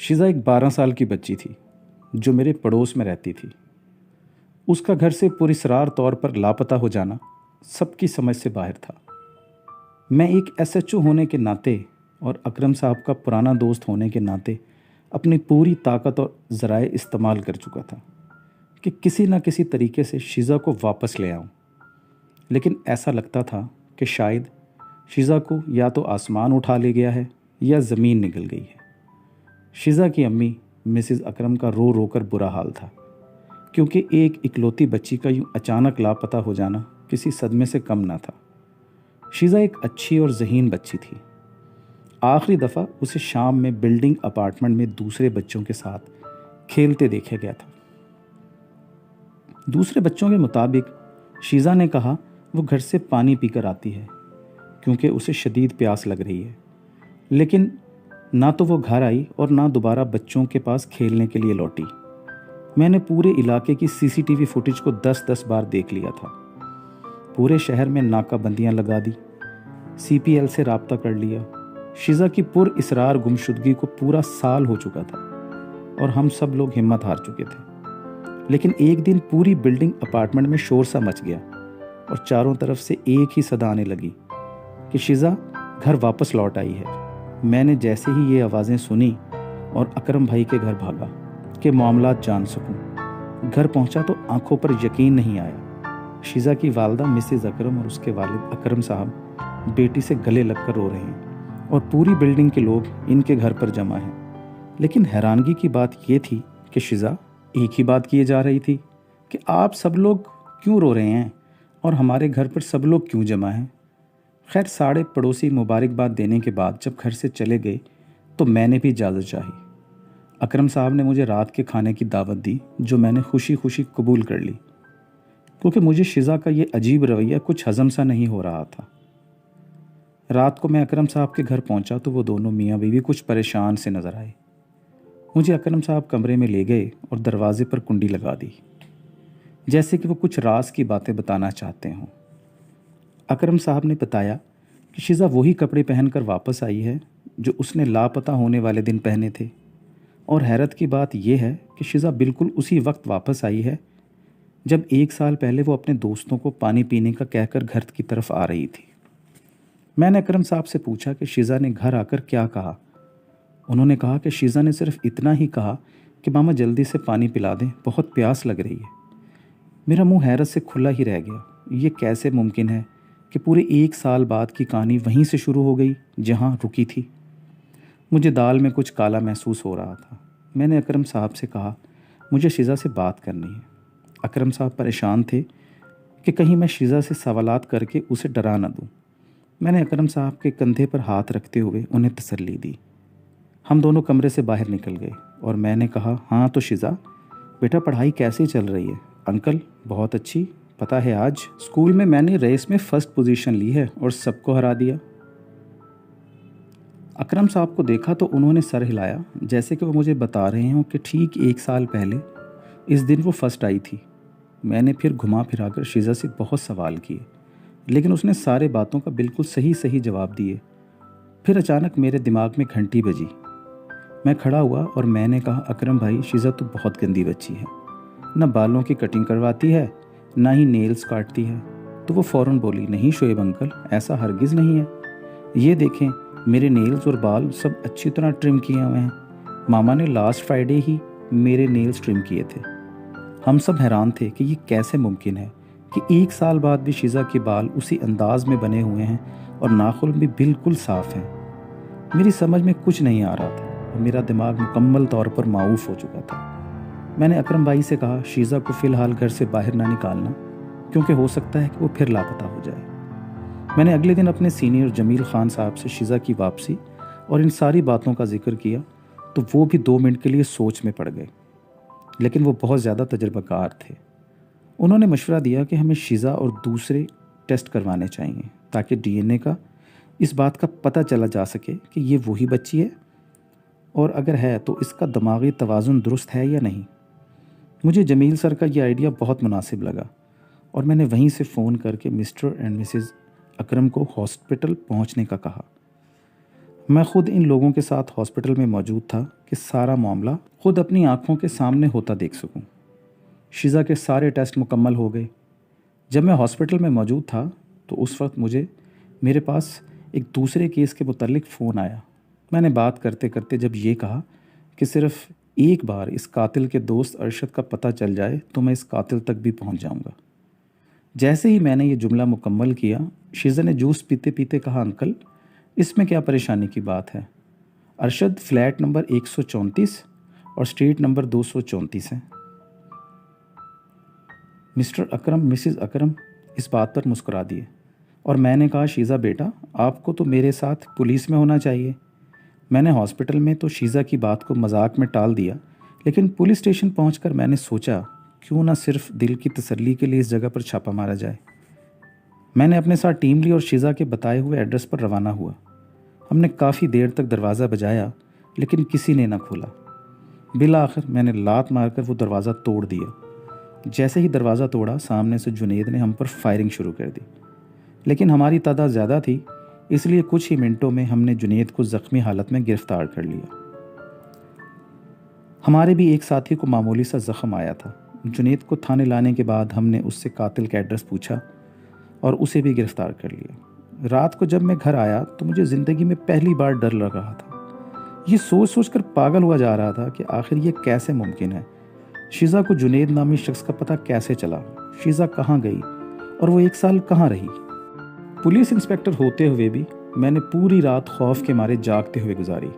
शिज़ा एक 12 साल की बच्ची थी जो मेरे पड़ोस में रहती थी। उसका घर से पुरस्रार तौर पर लापता हो जाना सबकी समझ से बाहर था। मैं एक एसएचओ होने के नाते और अकरम साहब का पुराना दोस्त होने के नाते अपनी पूरी ताकत और ज़राए इस्तेमाल कर चुका था कि किसी न किसी तरीके से शिज़ा को वापस ले आऊं। लेकिन ऐसा लगता था कि शायद शिज़ा को या तो आसमान उठा ले गया है या ज़मीन निगल गई है। शिज़ा की अम्मी मिसेस अकरम का रो रो कर बुरा हाल था, क्योंकि एक इकलौती बच्ची का यूं अचानक लापता हो जाना किसी सदमे से कम ना था। शिज़ा एक अच्छी और ज़हीन बच्ची थी। आखिरी दफ़ा उसे शाम में बिल्डिंग अपार्टमेंट में दूसरे बच्चों के साथ खेलते देखा गया था। दूसरे बच्चों के मुताबिक शिज़ा ने कहा वो घर से पानी पीकर आती है क्योंकि उसे शदीद प्यास लग रही है, लेकिन ना तो वो घर आई और ना दोबारा बच्चों के पास खेलने के लिए लौटी। मैंने पूरे इलाके की सीसीटीवी फुटेज को 10-10 बार देख लिया था। पूरे शहर में नाकाबंदियां लगा दी, सीपीएल से राब्ता कर लिया। शिज़ा की पुर इसरार गुमशुदगी को पूरा साल हो चुका था और हम सब लोग हिम्मत हार चुके थे। लेकिन एक दिन पूरी बिल्डिंग अपार्टमेंट में शोर सा मच गया और चारों तरफ से एक ही सदा आने लगी कि शिज़ा घर वापस लौट आई है। मैंने जैसे ही ये आवाज़ें सुनी और अकरम भाई के घर भागा कि मामलात जान सकूं। घर पहुंचा तो आंखों पर यकीन नहीं आया। शिज़ा की वालदा मिसेस अकरम और उसके वालिद अकरम साहब बेटी से गले लगकर रो रहे हैं और पूरी बिल्डिंग के लोग इनके घर पर जमा हैं। लेकिन हैरानगी की बात ये थी कि शिज़ा एक ही बात किए जा रही थी कि आप सब लोग क्यों रो रहे हैं और हमारे घर पर सब लोग क्यों जमा हैं। खैर, सारे पड़ोसी मुबारकबाद देने के बाद जब घर से चले गए तो मैंने भी इजाज़त चाही। अकरम साहब ने मुझे रात के खाने की दावत दी, जो मैंने खुशी खुशी कबूल कर ली, क्योंकि मुझे शिज़ा का ये अजीब रवैया कुछ हज़म सा नहीं हो रहा था। रात को मैं अकरम साहब के घर पहुंचा तो वो दोनों मियाँ बीवी कुछ परेशान से नज़र आए। मुझे अकरम साहब कमरे में ले गए और दरवाजे पर कुंडी लगा दी, जैसे कि वो कुछ राज की बातें बताना चाहते हों। अकरम साहब ने बताया कि शिज़ा वही कपड़े पहनकर वापस आई है जो उसने लापता होने वाले दिन पहने थे, और हैरत की बात यह है कि शिज़ा बिल्कुल उसी वक्त वापस आई है जब 1 साल पहले वो अपने दोस्तों को पानी पीने का कहकर घर की तरफ आ रही थी। मैंने अकरम साहब से पूछा कि शिज़ा ने घर आकर क्या कहा। उन्होंने कहा कि शिज़ा ने सिर्फ इतना ही कहा कि मामा जल्दी से पानी पिला दें, बहुत प्यास लग रही है। मेरा मुंह हैरत से खुला ही रह गया। ये कैसे मुमकिन है कि पूरे 1 साल बाद की कहानी वहीं से शुरू हो गई जहां रुकी थी। मुझे दाल में कुछ काला महसूस हो रहा था। मैंने अकरम साहब से कहा, मुझे शिज़ा से बात करनी है। अकरम साहब परेशान थे कि कहीं मैं शिज़ा से सवालात करके उसे डरा न दूं। मैंने अकरम साहब के कंधे पर हाथ रखते हुए उन्हें तसल्ली दी। हम दोनों कमरे से बाहर निकल गए और मैंने कहा, हाँ तो शिज़ा बेटा, पढ़ाई कैसी चल रही है? अंकल, बहुत अच्छी। पता है आज स्कूल में मैंने रेस में फर्स्ट पोजीशन ली है और सबको हरा दिया। अकरम साहब को देखा तो उन्होंने सर हिलाया, जैसे कि वो मुझे बता रहे हों कि ठीक 1 साल पहले इस दिन वो फर्स्ट आई थी। मैंने फिर घुमा फिराकर शिज़ा से बहुत सवाल किए, लेकिन उसने सारे बातों का बिल्कुल सही सही जवाब दिए। फिर अचानक मेरे दिमाग में घंटी बजी। मैं खड़ा हुआ और मैंने कहा, अकरम भाई, शिज़ा तो बहुत गंदी बच्ची है। न बालों की कटिंग करवाती है, ना ही नेल्स काटती है। तो वो फ़ौरन बोली, नहीं शोएब अंकल, ऐसा हरगिज़ नहीं है। ये देखें, मेरे नेल्स और बाल सब अच्छी तरह ट्रिम किए हुए हैं। मामा ने लास्ट फ्राइडे ही मेरे नेल्स ट्रिम किए थे। हम सब हैरान थे कि ये कैसे मुमकिन है कि 1 साल बाद भी शिज़ा के बाल उसी अंदाज में बने हुए हैं और नाखून भी बिल्कुल साफ़ हैं। मेरी समझ में कुछ नहीं आ रहा था और मेरा दिमाग मुकम्मल तौर पर माऊफ हो चुका था। मैंने अकरम भाई से कहा, शिज़ा को फ़िलहाल घर से बाहर ना निकालना, क्योंकि हो सकता है कि वो फिर लापता हो जाए। मैंने अगले दिन अपने सीनियर जमील खान साहब से शिज़ा की वापसी और इन सारी बातों का जिक्र किया तो वो भी 2 मिनट के लिए सोच में पड़ गए, लेकिन वो बहुत ज़्यादा तजर्बाकार थे। उन्होंने मशवरा दिया कि हमें शिज़ा और दूसरे टेस्ट करवाने चाहिए ताकि डीएनए का इस बात का पता चला जा सके कि ये वही बच्ची है, और अगर है तो इसका दिमागी तवाज़ुन दुरुस्त है या नहीं। मुझे जमील सर का ये आइडिया बहुत मुनासिब लगा और मैंने वहीं से फ़ोन करके मिस्टर एंड मिसेस अकरम को हॉस्पिटल पहुंचने का कहा। میں خود ان لوگوں کے ساتھ ہاسپٹل میں موجود تھا کہ سارا معاملہ خود اپنی آنکھوں کے سامنے ہوتا دیکھ سکوں۔ شیزا کے سارے ٹیسٹ مکمل ہو گئے۔ جب میں ہاسپٹل میں موجود تھا تو اس وقت میرے پاس ایک دوسرے کیس کے متعلق فون آیا۔ میں نے بات کرتے کرتے جب یہ کہا کہ صرف ایک بار اس قاتل کے دوست ارشد کا پتہ چل جائے تو میں اس قاتل تک بھی پہنچ جاؤں گا۔ جیسے ہی میں نے یہ جملہ مکمل کیا، شیزا نے جوس پیتے پیتے کہا، انکل اس میں کیا پریشانی کی بات ہے؟ ارشد فلیٹ نمبر 134 اور اسٹریٹ نمبر 234 ہے۔ مسٹر اکرم مسز اکرم اس بات پر مسکرا دیے اور میں نے کہا، شیزا بیٹا آپ کو تو میرے ساتھ پولیس میں ہونا چاہیے۔ میں نے ہاسپٹل میں تو شیزا کی بات کو مذاق میں ٹال دیا، لیکن پولیس اسٹیشن پہنچ کر میں نے سوچا کیوں نہ صرف دل کی تسلی کے لیے اس جگہ پر چھاپا مارا جائے۔ میں نے اپنے ساتھ ٹیم لی اور شیزا کے بتائے ہوئے ایڈریس پر روانہ ہوا۔ ہم نے کافی دیر تک دروازہ بجایا لیکن کسی نے نہ کھولا۔ بالآخر میں نے لات مار کر وہ دروازہ توڑ دیا۔ جیسے ہی دروازہ توڑا، سامنے سے جنید نے ہم پر فائرنگ شروع کر دی، لیکن ہماری تعداد زیادہ تھی، اس لیے کچھ ہی منٹوں میں ہم نے جنید کو زخمی حالت میں گرفتار کر لیا۔ ہمارے بھی ایک ساتھی کو معمولی سا زخم آیا تھا۔ جنید کو تھانے لانے کے بعد ہم نے اس سے قاتل کا ایڈریس پوچھا اور اسے بھی گرفتار کر لیا۔ رات کو جب میں گھر آیا تو مجھے زندگی میں پہلی بار ڈر لگ رہا تھا۔ یہ سوچ سوچ کر پاگل ہوا جا رہا تھا کہ آخر یہ کیسے ممکن ہے؟ شیزا کو جنید نامی شخص کا پتہ کیسے چلا؟ شیزا کہاں گئی اور وہ 1 سال کہاں رہی؟ پولیس انسپکٹر ہوتے ہوئے بھی میں نے پوری رات خوف کے مارے جاگتے ہوئے گزاری۔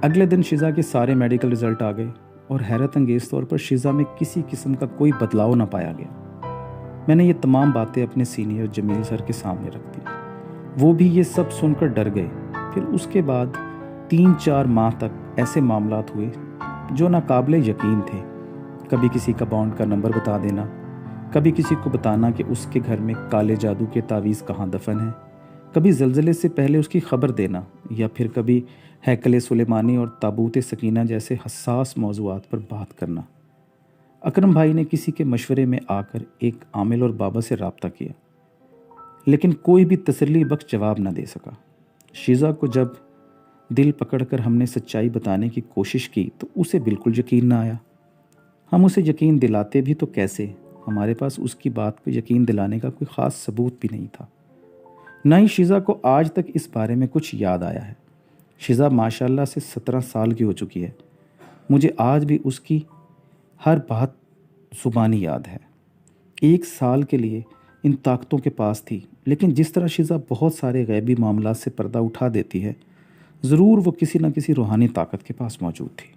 اگلے دن شیزا کے سارے میڈیکل رزلٹ آ گئے اور حیرت انگیز طور پر شیزا میں کسی قسم کا کوئی بدلاؤ نہ پایا گیا۔ میں نے یہ تمام باتیں اپنے سینئر جمیل سر کے سامنے رکھ دی۔ وہ بھی یہ سب سن کر ڈر گئے۔ پھر اس کے بعد 3-4 ماہ تک ایسے معاملات ہوئے جو ناقابل یقین تھے۔ کبھی کسی کا بانڈ کا نمبر بتا دینا، کبھی کسی کو بتانا کہ اس کے گھر میں کالے جادو کے تعویذ کہاں دفن ہیں، کبھی زلزلے سے پہلے اس کی خبر دینا، یا پھر کبھی ہیکل سلیمانی اور تابوت سکینہ جیسے حساس موضوعات پر بات کرنا۔ اکرم بھائی نے کسی کے مشورے میں آ کر ایک عامل اور بابا سے رابطہ کیا، لیکن کوئی بھی تسلی بخش جواب نہ دے سکا۔ شیزا کو جب دل پکڑ کر ہم نے سچائی بتانے کی کوشش کی تو اسے بالکل یقین نہ آیا۔ ہم اسے یقین دلاتے بھی تو کیسے؟ ہمارے پاس اس کی بات کو یقین دلانے کا کوئی خاص ثبوت بھی نہیں تھا۔ نہ ہی شیزا کو آج تک اس بارے میں کچھ یاد آیا ہے۔ شیزا ماشاءاللہ سے 17 سال کی ہو چکی ہے۔ مجھے آج بھی اس کی ہر بات زبانی یاد ہے۔ 1 سال کے لیے ان طاقتوں کے پاس تھی، لیکن جس طرح شیزا بہت سارے غیبی معاملات سے پردہ اٹھا دیتی ہے، ضرور وہ کسی نہ کسی روحانی طاقت کے پاس موجود تھی۔